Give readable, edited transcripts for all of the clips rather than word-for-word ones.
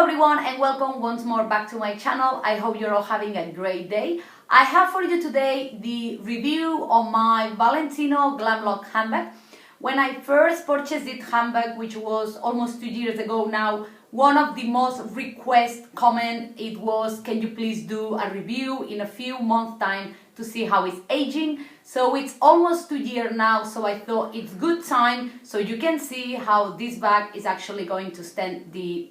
everyone and welcome once more back to my channel. I hope you're all having a great day. I have for you today the review of my Valentino Glam Lock handbag. When I first purchased this handbag, which was almost 2 years ago now, one of the most requested comment it was, can you please do a review in a few months time to see how it's aging. So it's almost 2 years now, so I thought it's good time so you can see how this bag is actually going to stand the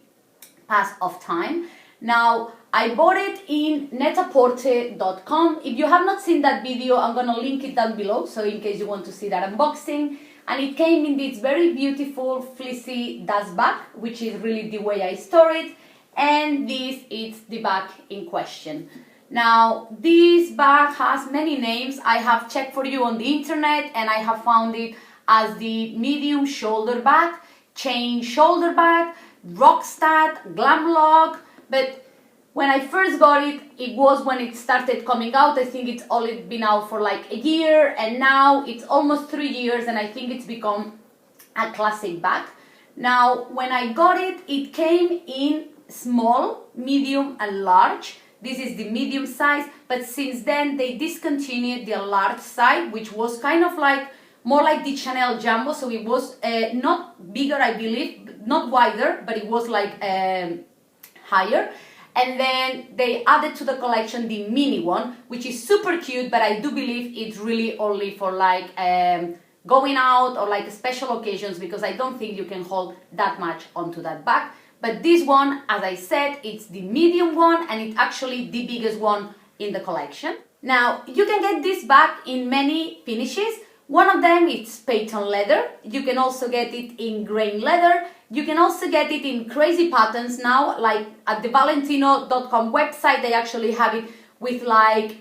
pass of time. Now I bought it in net-a-porter.com. If you have not seen that video, I'm gonna link it down below, so in case you want to see that unboxing. And it came in this very beautiful fleecy dust bag, which is really the way I store it, and this is the bag in question. Now this bag has many names. I have checked for you on the internet and I have found it as the medium shoulder bag, chain shoulder bag, ROCKSTUD, Glam Lock, but when I first got it, it was when it started coming out. I think it's only been out for like a year, and now it's almost 3 years, and I think it's become a classic bag. Now, when I got it, it came in small, medium, and large. This is the medium size, but since then they discontinued the large size, which was kind of like more like the Chanel Jumbo, so it was not bigger, I believe, not wider, but it was like higher. And then they added to the collection the mini one, which is super cute, but I do believe it's really only for like going out or like special occasions, because I don't think you can hold that much onto that bag. But this one, as I said, it's the medium one, and it's actually the biggest one in the collection. Now, you can get this bag in many finishes. One of them is patent leather. You can also get it in grain leather. You can also get it in crazy patterns now, like at the Valentino.com website, they actually have it with like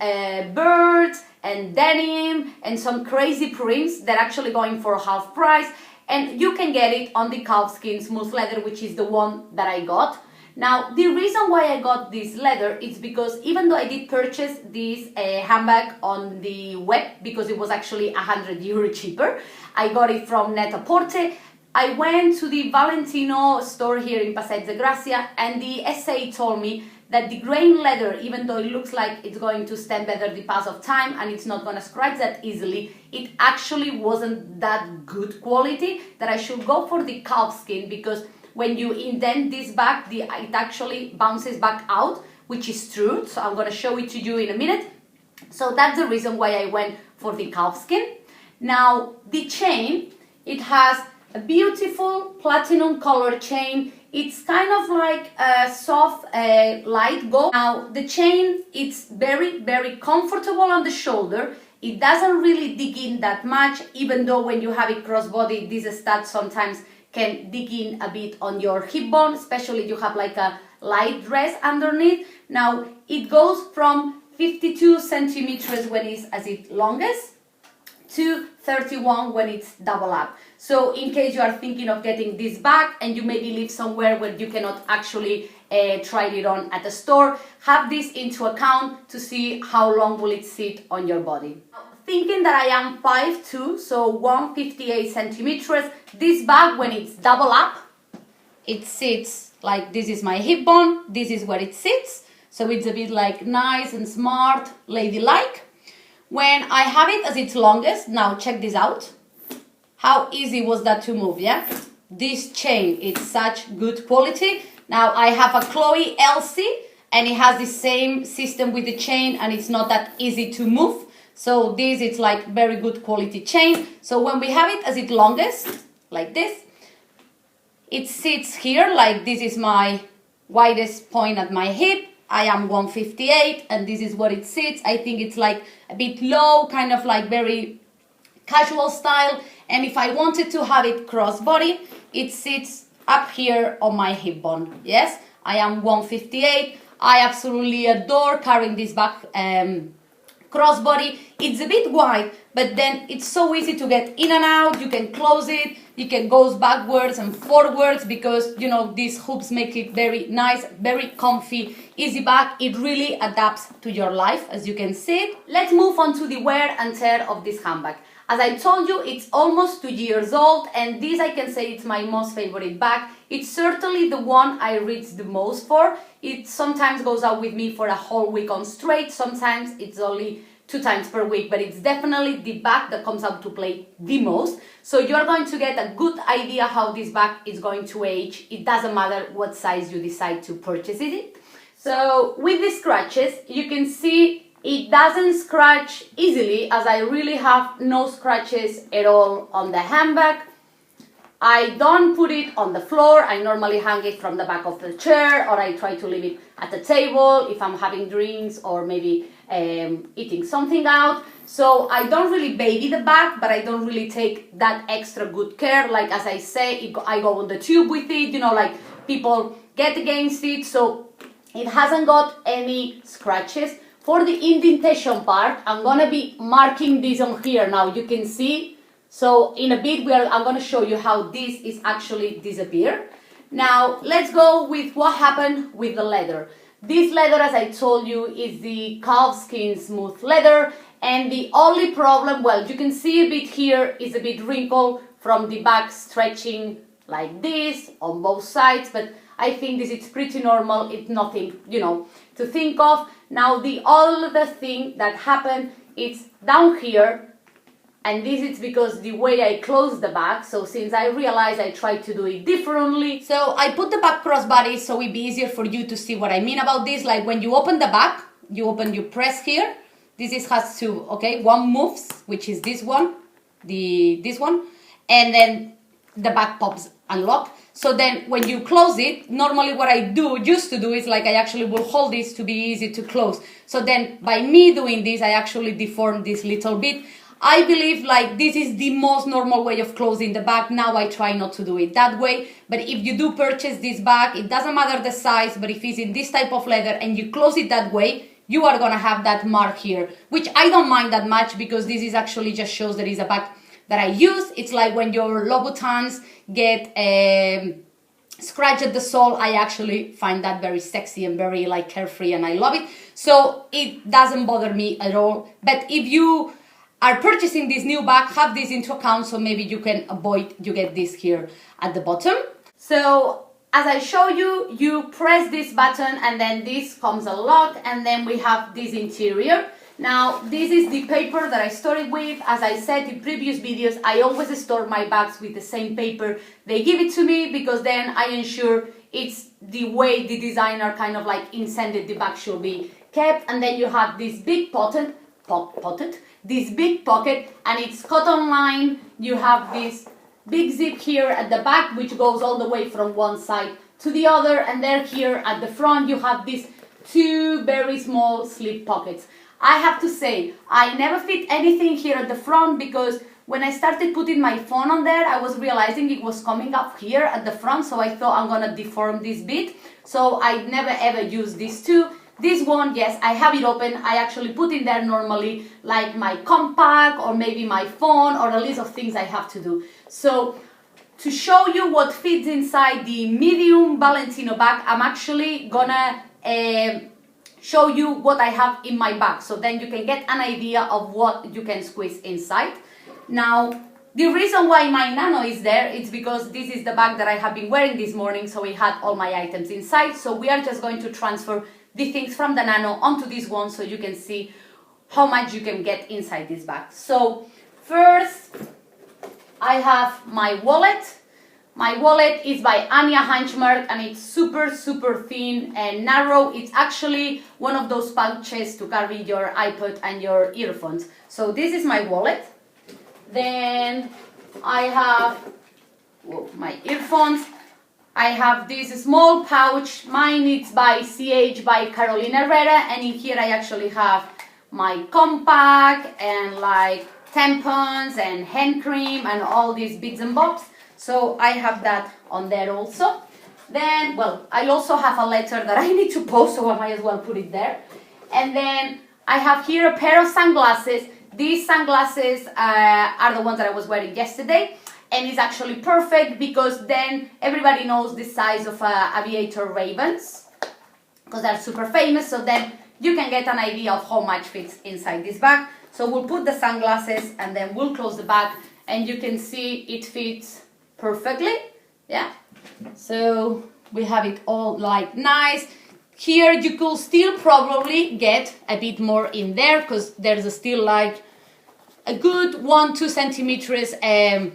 birds and denim and some crazy prints that are actually going for half price. And you can get it on the calfskin smooth leather, which is the one that I got. Now, the reason why I got this leather is because even though I did purchase this handbag on the web, because it was actually €100 cheaper, I got it from Net-a-Porter. I went to the Valentino store here in Passeig de Gracia, and the SA told me that the grain leather, even though it looks like it's going to stand better the pass of time and it's not going to scratch that easily, it actually wasn't that good quality, that I should go for the calfskin, because when you indent this bag, it actually bounces back out, which is true. So I'm going to show it to you in a minute. So that's the reason why I went for the calfskin. Now, the chain, it has a beautiful platinum color chain. It's kind of like a soft light gold. Now, the chain, it's very, very comfortable on the shoulder. It doesn't really dig in that much, even though when you have it crossbody, this stud sometimes can dig in a bit on your hip bone, especially if you have like a light dress underneath. Now, it goes from 52 centimeters when it's at its longest to 31 when it's double up. So in case you are thinking of getting this bag and you maybe live somewhere where you cannot actually try it on at the store, have this into account to see how long will it sit on your body. Thinking that I am 5'2", so 158 centimeters, this bag, when it's double up, it sits like this is my hip bone, this is where it sits, so it's a bit like nice and smart, ladylike. When I have it as its longest, now check this out. How easy was that to move, yeah? This chain, it's such good quality. Now I have a Chloe Elsie, and it has the same system with the chain, and it's not that easy to move. So this is like very good quality chain. So when we have it as its longest, like this, it sits here, like this is my widest point at my hip. I am 158, and this is where it sits. I think it's like a bit low, kind of like very casual style. And if I wanted to have it crossbody, it sits up here on my hip bone. Yes, I am 158. I absolutely adore carrying this bag crossbody. It's a bit wide, but then it's so easy to get in and out. You can close it, you can go backwards and forwards, because you know these hoops make it very nice, very comfy, easy bag. It really adapts to your life, as you can see. Let's move on to the wear and tear of this handbag. As I told you, it's almost 2 years old, and this I can say it's my most favorite bag. It's certainly the one I reach the most for. It sometimes goes out with me for a whole week on straight, sometimes it's only 2 times per week, but it's definitely the bag that comes out to play the most. So you're going to get a good idea how this bag is going to age. It doesn't matter what size you decide to purchase it. So with the scratches, you can see it doesn't scratch easily, as I really have no scratches at all on the handbag. I don't put it on the floor. I normally hang it from the back of the chair, or I try to leave it at the table if I'm having drinks or maybe eating something out. So I don't really baby the bag, but I don't really take that extra good care. Like as I say, I go on the tube with it, you know, like people get against it. So it hasn't got any scratches. For the indentation part, I'm gonna be marking this on here now, you can see. So in a bit, I'm gonna show you how this is actually disappeared. Now, let's go with what happened with the leather. This leather, as I told you, is the calfskin smooth leather. And the only problem, well, you can see a bit here, is a bit wrinkled from the back stretching like this on both sides, but I think this is pretty normal. It's nothing, you know, to think of. Now, the other thing that happened is down here, and this is because the way I close the bag. So since I realized, I tried to do it differently. So I put the bag crossbody so it'd be easier for you to see what I mean about this. Like when you open the bag, you press here. This has two, okay? One moves, which is this one, this one, and then the bag pops unlock. So then when you close it, normally what I used to do is like I actually will hold this to be easy to close. So then by me doing this, I actually deform this little bit. I believe like this is the most normal way of closing the bag. Now I try not to do it that way. But if you do purchase this bag, it doesn't matter the size, but if it's in this type of leather and you close it that way, you are gonna have that mark here, which I don't mind that much because this is actually just shows that it's a bag that I use. It's like when your Louboutins get scratch at the sole. I actually find that very sexy and very like carefree, and I love it. So it doesn't bother me at all. But if you are purchasing this new bag, have this into account so maybe you can avoid you get this here at the bottom. So as I show you, you press this button and then this comes unlocked, and then we have this interior. Now, this is the paper that I started with. As I said in previous videos, I always store my bags with the same paper. They give it to me because then I ensure it's the way the designer kind of like intended the bag should be kept. And then you have this big this big pocket, and it's cotton lined. You have this big zip here at the back, which goes all the way from one side to the other. And then here at the front, you have these two very small slip pockets. I have to say, I never fit anything here at the front because when I started putting my phone on there, I was realizing it was coming up here at the front, so I thought I'm gonna deform this bit. So I never ever use these two. This one, yes, I have it open. I actually put in there normally like my compact or maybe my phone or a list of things I have to do. So to show you what fits inside the medium Valentino bag, I'm actually gonna show you what I have in my bag, so then you can get an idea of what you can squeeze inside. Now, the reason why my Nano is there is because this is the bag that I have been wearing this morning, so it had all my items inside. So we are just going to transfer the things from the Nano onto this one so you can see how much you can get inside this bag. So first, I have my wallet. My wallet is by Anya Hanchmark, and it's super thin and narrow. It's actually one of those pouches to carry your iPod and your earphones. So this is my wallet. Then I have my earphones. I have this small pouch. Mine is by CH by Carolina Herrera, and in here I actually have my compact and like tampons and hand cream and all these bits and bobs. So I have that on there also. Then, well, I also have a letter that I need to post, so I might as well put it there. And then I have here a pair of sunglasses. These sunglasses are the ones that I was wearing yesterday. And it's actually perfect because then everybody knows the size of aviator Ray-Bans, because they're super famous. So then you can get an idea of how much fits inside this bag. So we'll put the sunglasses and then we'll close the bag, and you can see it fits perfectly. Yeah, so we have it all like nice. Here you could still probably get a bit more in there because there's still like a good 1-2 centimeters that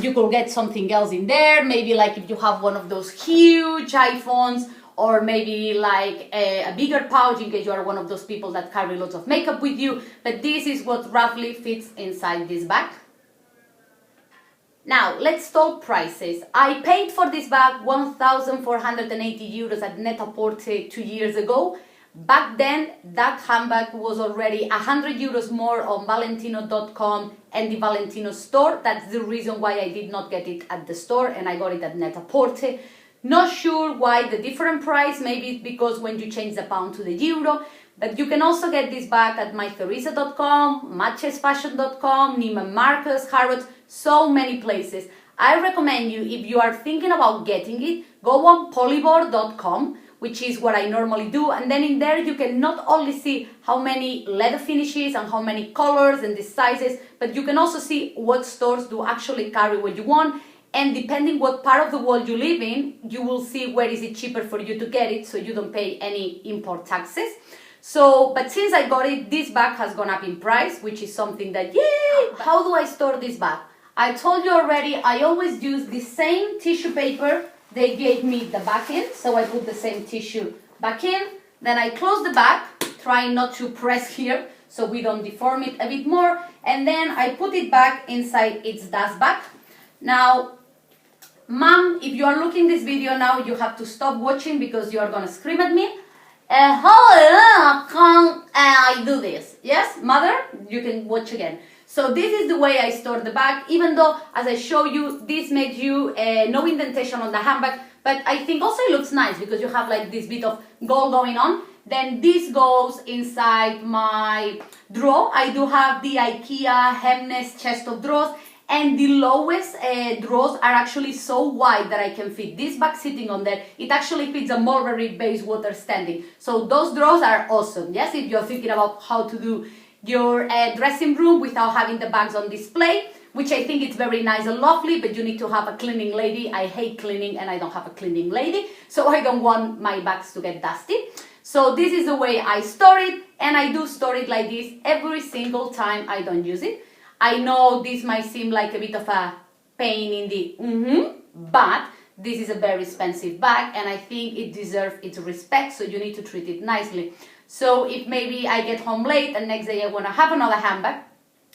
you could get something else in there. Maybe like if you have one of those huge iPhones, or maybe like a bigger pouch in case you are one of those people that carry lots of makeup with you. But this is what roughly fits inside this bag. Now, let's talk prices. I paid for this bag 1,480 euros at Net-a-Porter 2 years ago. Back then, that handbag was already 100 euros more on Valentino.com and the Valentino store. That's the reason why I did not get it at the store and I got it at Net-a-Porter. Not sure why the different price, maybe it's because when you change the pound to the euro, but you can also get this bag at mytheresa.com, matchesfashion.com, Neiman Marcus, Harrods, so many places. I recommend you, if you are thinking about getting it, go on polybor.com, which is what I normally do, and then in there you can not only see how many leather finishes and how many colors and the sizes, but you can also see what stores do actually carry what you want. And depending what part of the world you live in, you will see where is it cheaper for you to get it, so you don't pay any import taxes. So, but since I got it, this bag has gone up in price, which is something that, yay! How do I store this bag? I told you already, I always use the same tissue paper they gave me the back in, so I put the same tissue back in, then I close the bag, trying not to press here, so we don't deform it a bit more, and then I put it back inside its dust bag. Now, Mom, if you are looking this video now, you have to stop watching because you are gonna scream at me. How can I do this? Yes, Mother, you can watch again. So this is the way I store the bag, even though, as I show you, this made you no indentation on the handbag, but I think also it looks nice because you have like this bit of gold going on. Then this goes inside my drawer. I do have the IKEA hemness chest of drawers, and the lowest drawers are actually so wide that I can fit this bag sitting on there. It actually fits a Mulberry base water standing. So those drawers are awesome. Yes, if you're thinking about how to do your dressing room without having the bags on display, which I think it's very nice and lovely, but you need to have a cleaning lady. I hate cleaning and I don't have a cleaning lady, so I don't want my bags to get dusty. So this is the way I store it, and I do store it like this every single time I don't use it. I know this might seem like a bit of a pain in the but this is a very expensive bag and I think it deserves its respect, so you need to treat it nicely. So if maybe I get home late and next day I want to have another handbag,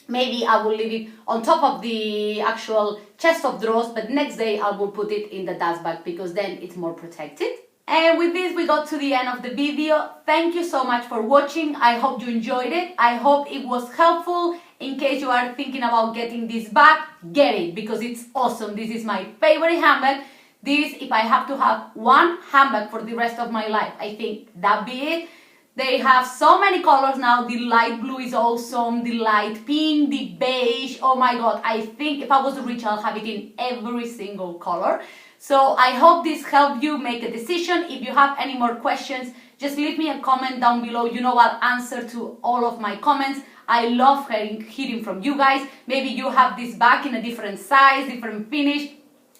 maybe I will leave it on top of the actual chest of drawers, but next day I will put it in the dust bag because then it's more protected. And with this we got to the end of the video. Thank you so much for watching. I hope you enjoyed it. I hope it was helpful. In case you are thinking about getting this bag, get it because it's awesome. This is my favorite handbag. This, if I have to have one handbag for the rest of my life, I think that'd be it. They have so many colors now. The light blue is awesome, the light pink, the beige. Oh my god, I think if I was rich, I'll have it in every single color. So I hope this helped you make a decision. If you have any more questions, just leave me a comment down below. You know, I'll answer to all of my comments. I love hearing from you guys. Maybe you have this bag in a different size, different finish.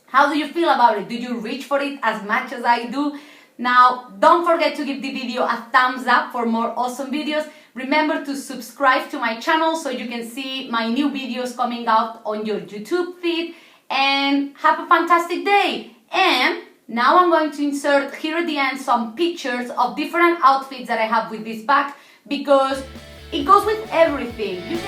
How do you feel about it? Do you reach for it as much as I do? Now, don't forget to give the video a thumbs up for more awesome videos. Remember to subscribe to my channel so you can see my new videos coming out on your YouTube feed. And have a fantastic day. And now I'm going to insert here at the end some pictures of different outfits that I have with this bag because it goes with everything.